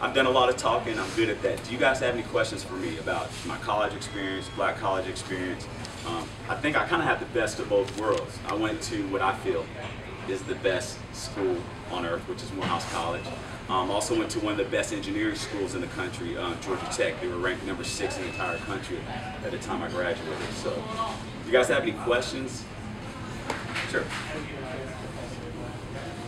I've done a lot of talking. I'm good at that. Do you guys have any questions for me about my college experience, black college experience? I think I kind of have the best of both worlds. I went to what I feel is the best school on earth, which is Morehouse College. Also went to one of the best engineering schools in the country, Georgia Tech. They were ranked number 6 in the entire country at the time I graduated. So, do you guys have any questions? Sure.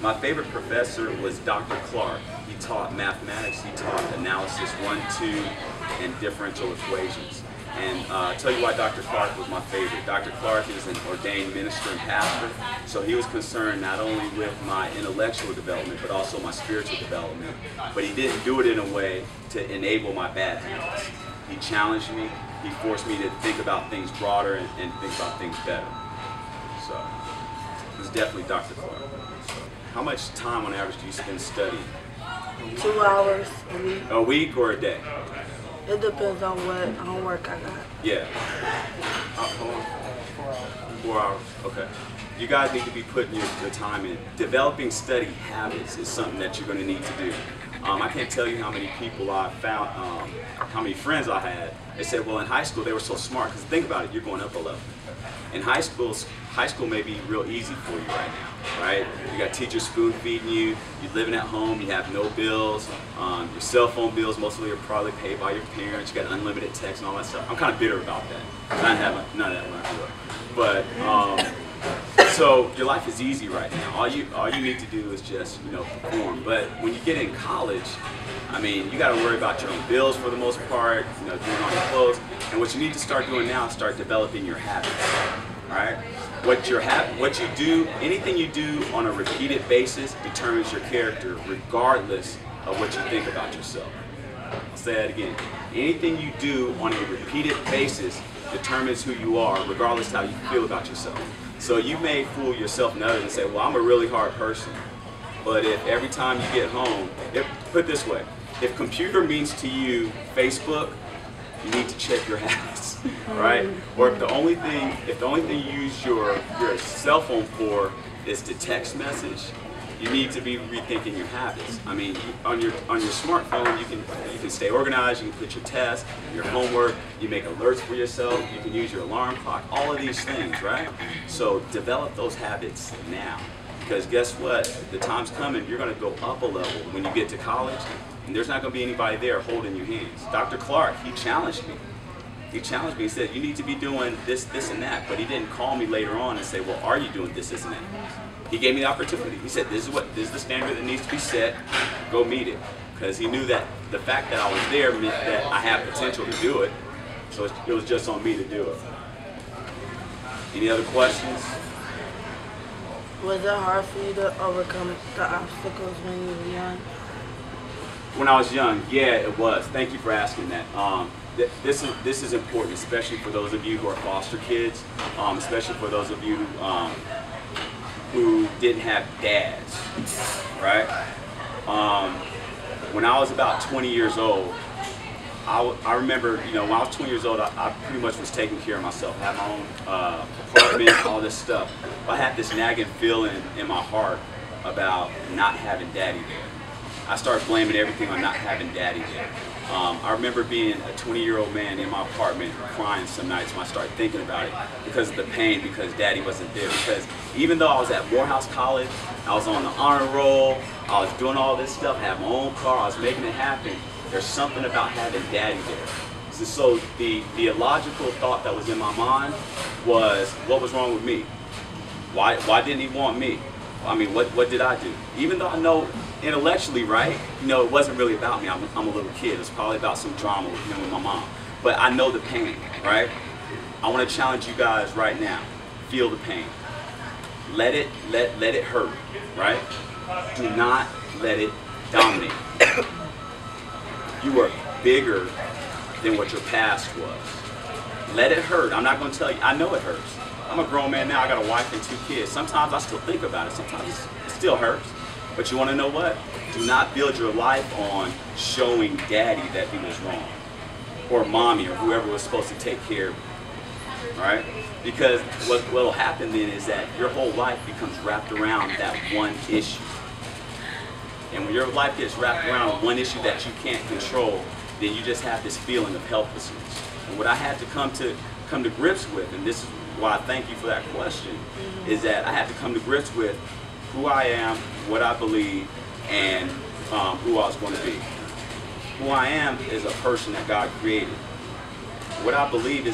My favorite professor was Dr. Clark. He taught mathematics, he taught analysis 1, 2, and differential equations. And I'll tell you why Dr. Clark was my favorite. Dr. Clark is an ordained minister and pastor, so he was concerned not only with my intellectual development, but also my spiritual development. But he didn't do it in a way to enable my bad habits. He challenged me, he forced me to think about things broader and think about things better. So, it was definitely Dr. Clark. How much time on average do you spend studying? 2 hours a week. A week or a day? It depends on what homework I got. Yeah. How long? 4 hours. Okay. You guys need to be putting your time in. Developing study habits is something that you're going to need to do. I can't tell you how many people I found, how many friends I had. They said, well, in high school they were so smart. Because think about it, you're going up a level. In high school may be real easy for you right now, right? You got teachers spoon feeding you, you're living at home, you have no bills, your cell phone bills mostly are probably paid by your parents, you got unlimited text and all that stuff. I'm kind of bitter about that. I didn't have none of that when I grew up. But, so your life is easy right now. All you need to do is just, perform. But when you get in college, I mean, you got to worry about your own bills for the most part, doing all your clothes. And what you need to start doing now is start developing your habits, right? What you do, anything you do on a repeated basis determines your character regardless of what you think about yourself. I'll say that again. Anything you do on a repeated basis determines who you are regardless of how you feel about yourself. So you may fool yourself and others and say, well, I'm a really hard person. But if every time you get home, put it this way, if computer means to you Facebook, you need to check your habits, right? Or if the only thing you use your cell phone for is to text message, you need to be rethinking your habits. I mean, on your smartphone, you can stay organized. You can put your tasks, your homework. You make alerts for yourself. You can use your alarm clock. All of these things, right? So develop those habits now, because guess what? The time's coming. You're going to go up a level when you get to college. And there's not going to be anybody there holding your hands. Dr. Clark, he challenged me. He challenged me. He said, you need to be doing this, this, and that. But he didn't call me later on and say, well, are you doing this, this, and that? He gave me the opportunity. He said, this is the standard that needs to be set. Go meet it. Because he knew that the fact that I was there meant that I had potential to do it. So it was just on me to do it. Any other questions? Was it hard for you to overcome the obstacles when you were young? When I was young, yeah, it was. Thank you for asking that. This is important, especially for those of you who are foster kids, especially for those of you who didn't have dads, right? When I was about 20 years old, I remember, when I was 20 years old, I pretty much was taking care of myself. I had my own apartment, all this stuff. But I had this nagging feeling in my heart about not having daddy there. I started blaming everything on not having daddy there. I remember being a 20-year-old man in my apartment crying some nights when I started thinking about it because of the pain, because daddy wasn't there. Because even though I was at Morehouse College, I was on the honor roll, I was doing all this stuff, I had my own car, I was making it happen, there's something about having daddy there. So the illogical thought that was in my mind was, what was wrong with me? Why didn't he want me? I mean, what did I do? Even though I know intellectually, right, it wasn't really about me. I'm a little kid. It was probably about some drama with my mom. But I know the pain, right? I want to challenge you guys right now. Feel the pain. Let it hurt, right? Do not let it dominate. You are bigger than what your past was. Let it hurt. I'm not going to tell you. I know it hurts. I'm a grown man now. I got a wife and 2 kids. Sometimes I still think about it. Sometimes it still hurts. But you want to know what? Do not build your life on showing daddy that he was wrong, or mommy, or whoever was supposed to take care of you, right? Because what will happen then is that your whole life becomes wrapped around that one issue. And when your life gets wrapped around one issue that you can't control, then you just have this feeling of helplessness. And what I had to come to grips with, and this is why I thank you for that question, is that I had to come to grips with who I am, what I believe, and who I was going to be. Who I am is a person that God created. What I believe is